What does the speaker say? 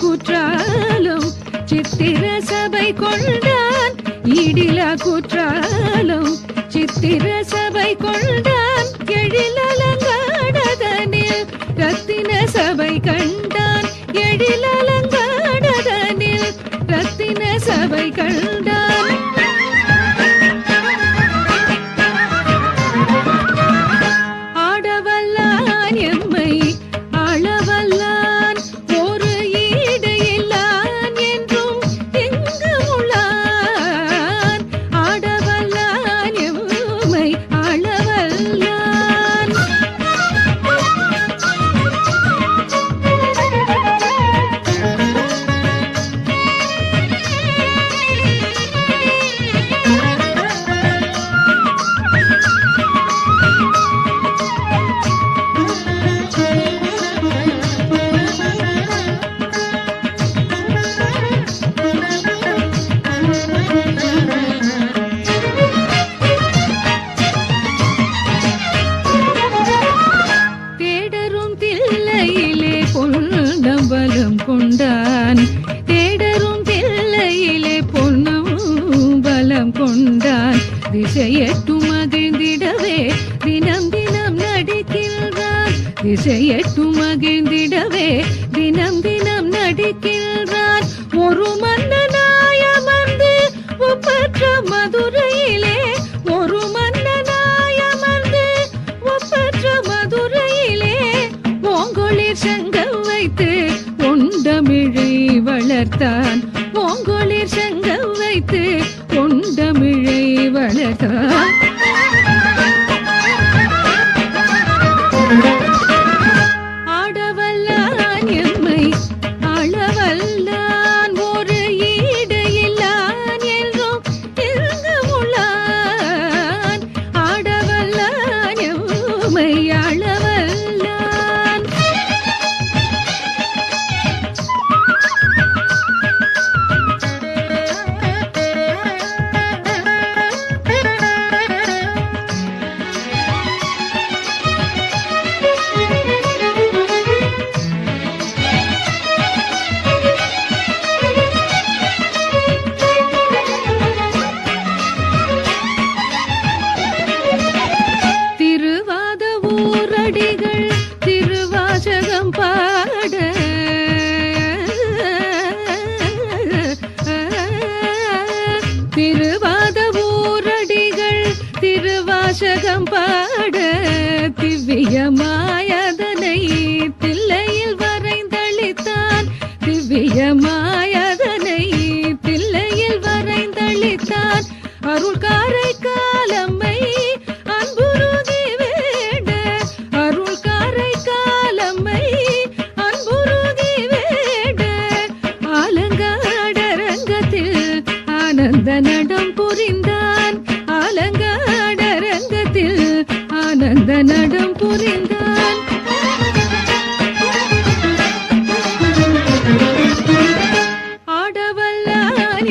குற்றாலம் சித்திர சபை கொண்டான். ஈடிலா குற்றாலம் சித்திர சபை கொண்டான். எழிலலங்காடதனில் ரத்தின சபை கண்டான். எழிலலங்காடதனில் ரத்தின சபை கண்டான். ஆடவல்லான் எம்மை ஆளவல்லான். ஒரு ஈடு இல்லான் என்றும் எங்கு உள்ளான். ஆடவல்லான் எம்மை ஆளவல்லான். தேடரும் தில்லையிலே பொன்னம்பலம் கொண்டான். தேடரும் தில்லையிலே பொன்னம்பலம் கொண்டான். திசையட்டும் மகிழ்ந்திடவே தினம் தினம் நடிக்கின்றான். திசையட்டும் மகிழ்ந்திடவே தினம் தினம் நடிக்கின்றான். ஒரு மன்னனாயமர்ந்து ஒப்பற்ற மதுரையிலே. ஒரு மன்னனாயமர்ந்து ஒப்பற்ற மதுரையிலே. ஓங்கொளிர் சங்கம் வைத்து பொண்டமிழை வளர்த்தான். ஓங்கொளிர் சங்கம் வைத்து பொண்டமிழை வளர்த்தான். ஆடவல்லான் எம்மை ஆளவல்லான். ஒரு ஈடு இல்லான் என்றும் எங்கு உள்ளான். ஆடவல்லான் எம்மை ஆளவல்லான். திருவாத ஊரடிகள் திருவாசகம் பாட. திருவாத ஊரடிகள் திருவாசகம் பாட. திவ்யமாயதனை தில்லையில் வரைந்தளித்தான். திவ்யமாயதனை தில்லையில் வரைந்தளித்தான். அருள்காரை காலம்மை அன்புருகி வேண்ட. அருள்காரை காலம்மை அன்புருகி வேண்ட. ஆலங்காடரங்கத்தில் ஆனந்த நடம் புரிந்தான் அலங்காடரங்கத்தில் ஆனந்த நடம் புரிந்தான் ஆடவல்லான்